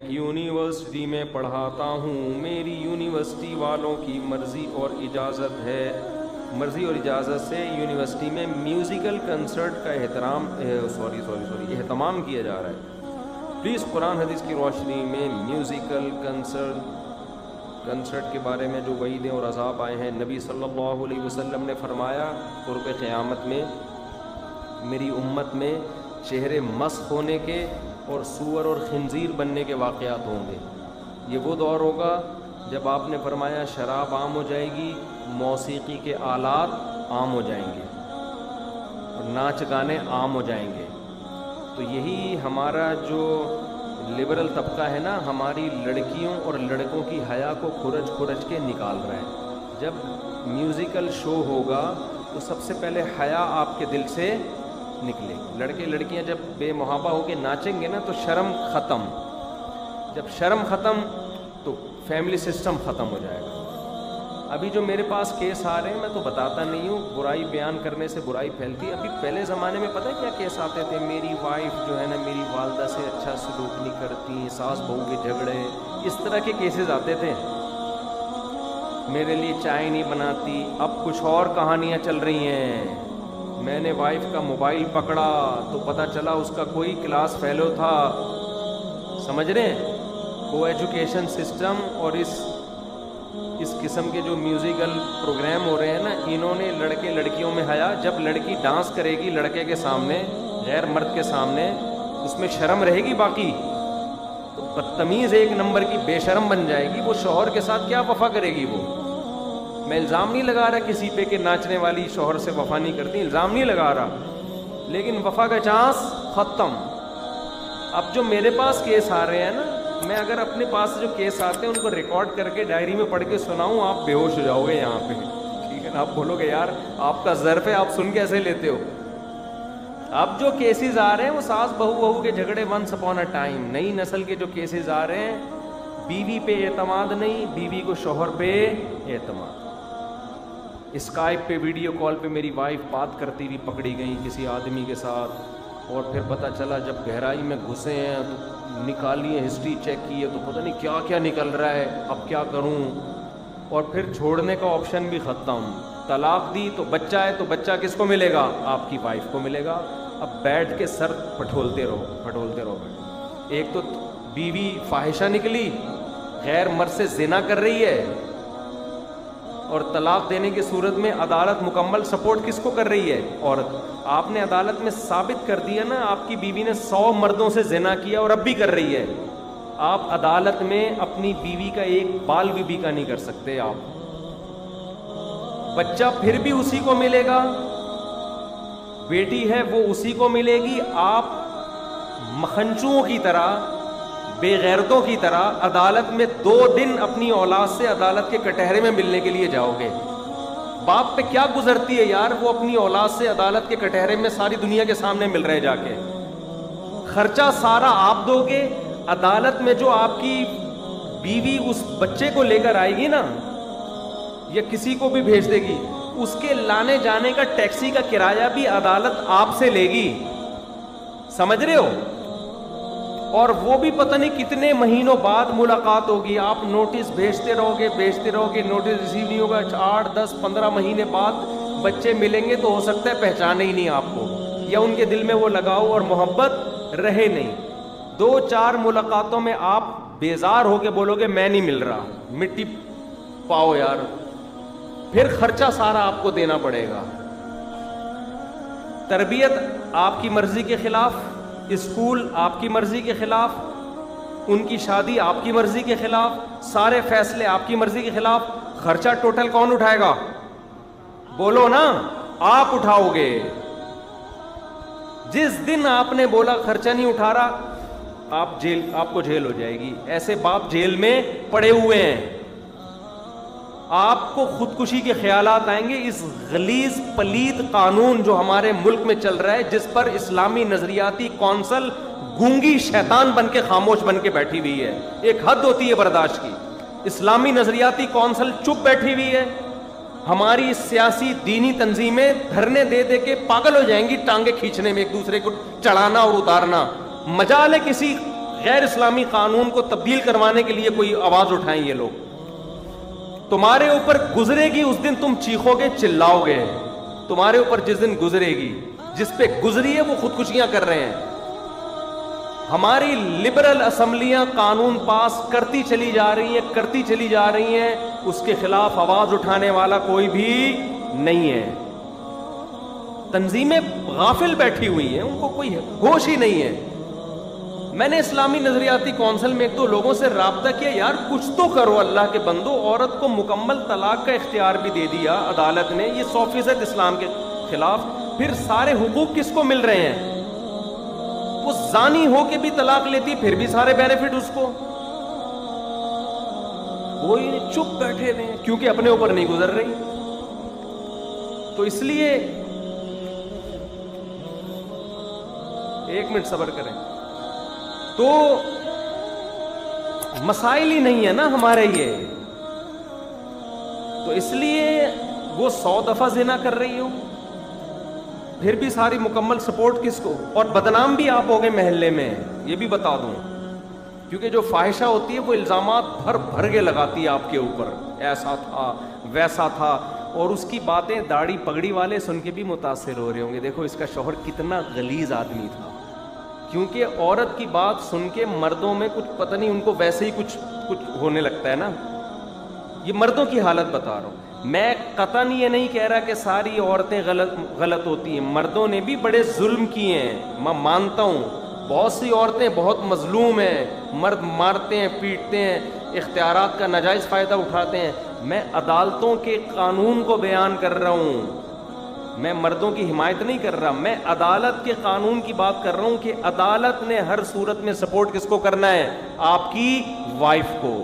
University میں پڑھاتا ہوں. میری یونیورسٹی والوں کی مرضی اور اجازت سے یونیورسٹی میں میوزیکل کنسرٹ کا اہتمام کیا جا رہا ہے. پلیز قرآن حدیث کی روشنی میں میوزیکل کنسرٹ کے بارے میں جو وعیدیں اور عذاب آئے ہیں. نبی صلی اللہ علیہ وسلم نے فرمایا قرب قیامت میں میری امت میں چہرے مسخ ہونے کے اور سور اور خنزیر بننے کے واقعات ہوں گے. یہ وہ دور ہوگا جب آپ نے فرمایا شراب عام ہو جائے گی, موسیقی کے آلات عام ہو جائیں گے اور ناچ گانے عام ہو جائیں گے. تو یہی ہمارا جو لبرل طبقہ ہے نا, ہماری لڑکیوں اور لڑکوں کی حیا کو کھرچ کے نکال رہا ہے. جب میوزیکل شو ہوگا تو سب سے پہلے حیا آپ کے دل سے نکلے. لڑکے لڑکیاں جب بے محابہ ہو کے ناچیں گے نا تو شرم ختم. جب شرم ختم تو فیملی سسٹم ختم ہو جائے گا. ابھی جو میرے پاس کیس آ رہے ہیں میں تو بتاتا نہیں ہوں, برائی بیان کرنے سے برائی پھیلتی ہے. ابھی پہلے زمانے میں پتہ ہے کیا کیس آتے تھے؟ میری وائف جو ہے نا میری والدہ سے اچھا سلوک نہیں کرتی, ساس بہو کے جھگڑے, اس طرح کے کیسز آتے تھے. میرے لیے چائے نہیں بناتی. اب کچھ اور کہانیاں چل رہی ہیں. میں نے وائف کا موبائل پکڑا تو پتہ چلا اس کا کوئی کلاس فیلو تھا. سمجھ رہے ہیں؟ کو ایجوکیشن سسٹم اور اس قسم کے جو میوزیکل پروگرام ہو رہے ہیں نا, انہوں نے لڑکے لڑکیوں میں حیا. جب لڑکی ڈانس کرے گی لڑکے کے سامنے, غیر مرد کے سامنے, اس میں شرم رہے گی باقی تو بدتمیز ایک نمبر کی بے شرم بن جائے گی. وہ شوہر کے ساتھ کیا وفا کرے گی؟ وہ میں الزام نہیں لگا رہا کسی پہ کہ ناچنے والی شوہر سے وفا نہیں کرتی, الزام نہیں لگا رہا, لیکن وفا کا چانس ختم. اب جو میرے پاس کیس آ رہے ہیں نا, میں اگر اپنے پاس جو کیس آتے ہیں ان کو ریکارڈ کر کے ڈائری میں پڑھ کے سناؤں, آپ بے ہوش ہو جاؤ گے یہاں پہ. ٹھیک ہے نا؟ آپ بولو گے یار آپ کا ظرف ہے, آپ سن کیسے لیتے ہو. اب جو کیسز آ رہے ہیں وہ ساس بہو کے جھگڑے ونس اپون اے ٹائم. نئی نسل کے جو کیسز آ رہے ہیں, بیوی پہ اعتماد نہیں, بیوی کو شوہر پہ اعتماد. اسکائپ پہ ویڈیو کال پہ میری وائف بات کرتی ہوئی پکڑی گئی کسی آدمی کے ساتھ, اور پھر پتہ چلا جب گہرائی میں گھسے ہیں تو نکالی ہے, ہسٹری چیک کی ہے تو پتہ نہیں کیا کیا نکل رہا ہے. اب کیا کروں؟ اور پھر چھوڑنے کا آپشن بھی ختم. طلاق دی تو بچہ ہے, تو بچہ کس کو ملے گا؟ آپ کی وائف کو ملے گا. اب بیٹھ کے سر پھٹولتے رہو. ایک تو بیوی فاحشہ نکلی, غیر مرد سے زنا کر رہی ہے, اور طلاق دینے کی صورت میں عدالت مکمل سپورٹ کس کو کر رہی ہے؟ عورت. آپ نے عدالت میں ثابت کر دیا نا آپ کی بیوی نے 100 مردوں سے زنا کیا اور اب بھی کر رہی ہے. آپ عدالت میں اپنی بیوی کا ایک بال بھی کا نہیں کر سکتے. آپ بچہ پھر بھی اسی کو ملے گا, بیٹی ہے وہ اسی کو ملے گی. آپ مکھنچوؤں کی طرح, بے غیرتوں کی طرح عدالت میں 2 دن اپنی اولاد سے عدالت کے کٹہرے میں ملنے کے لیے جاؤ گے. باپ پہ کیا گزرتی ہے یار, وہ اپنی اولاد سے عدالت کے کٹہرے میں ساری دنیا کے سامنے مل رہے جا کے. خرچہ سارا آپ دو گے. عدالت میں جو آپ کی بیوی اس بچے کو لے کر آئے گی نا, یا کسی کو بھی بھیج دے گی, اس کے لانے جانے کا ٹیکسی کا کرایہ بھی عدالت آپ سے لے گی. سمجھ رہے ہو؟ اور وہ بھی پتہ نہیں کتنے مہینوں بعد ملاقات ہوگی. آپ نوٹس بھیجتے رہو گے, نوٹس ریسیو نہیں ہوگا. 8, 10, 15 مہینے بعد بچے ملیں گے تو ہو سکتا ہے پہچانے ہی نہیں آپ کو, یا ان کے دل میں وہ لگاؤ اور محبت رہے نہیں. 2-4 ملاقاتوں میں آپ بیزار ہو کے بولو گے میں نہیں مل رہا, مٹی پاؤ یار. پھر خرچہ سارا آپ کو دینا پڑے گا. تربیت آپ کی مرضی کے خلاف, اسکول آپ کی مرضی کے خلاف, ان کی شادی آپ کی مرضی کے خلاف, سارے فیصلے آپ کی مرضی کے خلاف. خرچہ ٹوٹل کون اٹھائے گا؟ بولو نا, آپ اٹھاؤ گے. جس دن آپ نے بولا خرچہ نہیں اٹھا رہا, آپ کو جیل ہو جائے گی. ایسے باپ جیل میں پڑے ہوئے ہیں. آپ کو خودکشی کے خیالات آئیں گے. اس غلیظ پلید قانون جو ہمارے ملک میں چل رہا ہے, جس پر اسلامی نظریاتی کونسل گونگی شیطان بن کے خاموش بن کے بیٹھی ہوئی ہے. ایک حد ہوتی ہے برداشت کی. اسلامی نظریاتی کونسل چپ بیٹھی ہوئی ہے. ہماری سیاسی دینی تنظیمیں دھرنے دے دے کے پاگل ہو جائیں گی ٹانگیں کھینچنے میں, ایک دوسرے کو چڑھانا اور اتارنا. مجال ہے کسی غیر اسلامی قانون کو تبدیل کروانے کے لیے کوئی آواز اٹھائیں یہ لوگ. تمہارے اوپر گزرے گی اس دن تم چیخو گے, چلاؤ گے. تمہارے اوپر جس دن گزرے گی, جس پہ گزری ہے وہ خودکشیاں کر رہے ہیں. ہماری لبرل اسمبلیاں قانون پاس کرتی چلی جا رہی ہیں, اس کے خلاف آواز اٹھانے والا کوئی بھی نہیں ہے. تنظیمیں غافل بیٹھی ہوئی ہیں, ان کو کوئی ہوش ہی نہیں ہے. میں نے اسلامی نظریاتی کونسل میں 1-2 لوگوں سے رابطہ کیا, یار کچھ تو کرو اللہ کے بندو. عورت کو مکمل طلاق کا اختیار بھی دے دیا عدالت نے, یہ 100% اسلام کے خلاف. پھر سارے حقوق کس کو مل رہے ہیں؟ وہ زانی ہو کے بھی طلاق لیتی, پھر بھی سارے بینیفٹ اس کو. کوئی نہیں, چپ بیٹھے ہوئے ہیں کیونکہ اپنے اوپر نہیں گزر رہی. تو اس لیے 1 منٹ صبر کریں. تو مسائل ہی نہیں ہے نا ہمارے یہ, تو اس لیے وہ 100 دفعہ زنا کر رہی ہو پھر بھی ساری مکمل سپورٹ کس کو, اور بدنام بھی آپ ہو گئے محلے میں, یہ بھی بتا دوں. کیونکہ جو فاحشہ ہوتی ہے وہ الزامات بھر کے لگاتی ہے آپ کے اوپر, ایسا تھا ویسا تھا, اور اس کی باتیں داڑھی پگڑی والے سن کے بھی متاثر ہو رہے ہوں گے, دیکھو اس کا شوہر کتنا غلیظ آدمی تھا. کیونکہ عورت کی بات سن کے مردوں میں کچھ پتہ نہیں, ان کو ویسے ہی کچھ ہونے لگتا ہے نا. یہ مردوں کی حالت بتا رہا ہوں میں, قطعاً یہ نہیں کہہ رہا کہ ساری عورتیں غلط ہوتی ہیں. مردوں نے بھی بڑے ظلم کیے ہیں, میں مانتا ہوں. بہت سی عورتیں بہت مظلوم ہیں, مرد مارتے ہیں, پیٹتے ہیں, اختیارات کا ناجائز فائدہ اٹھاتے ہیں. میں عدالتوں کے قانون کو بیان کر رہا ہوں, میں مردوں کی حمایت نہیں کر رہا. میں عدالت کے قانون کی بات کر رہا ہوں کہ عدالت نے ہر صورت میں سپورٹ کس کو کرنا ہے, آپ کی وائف کو.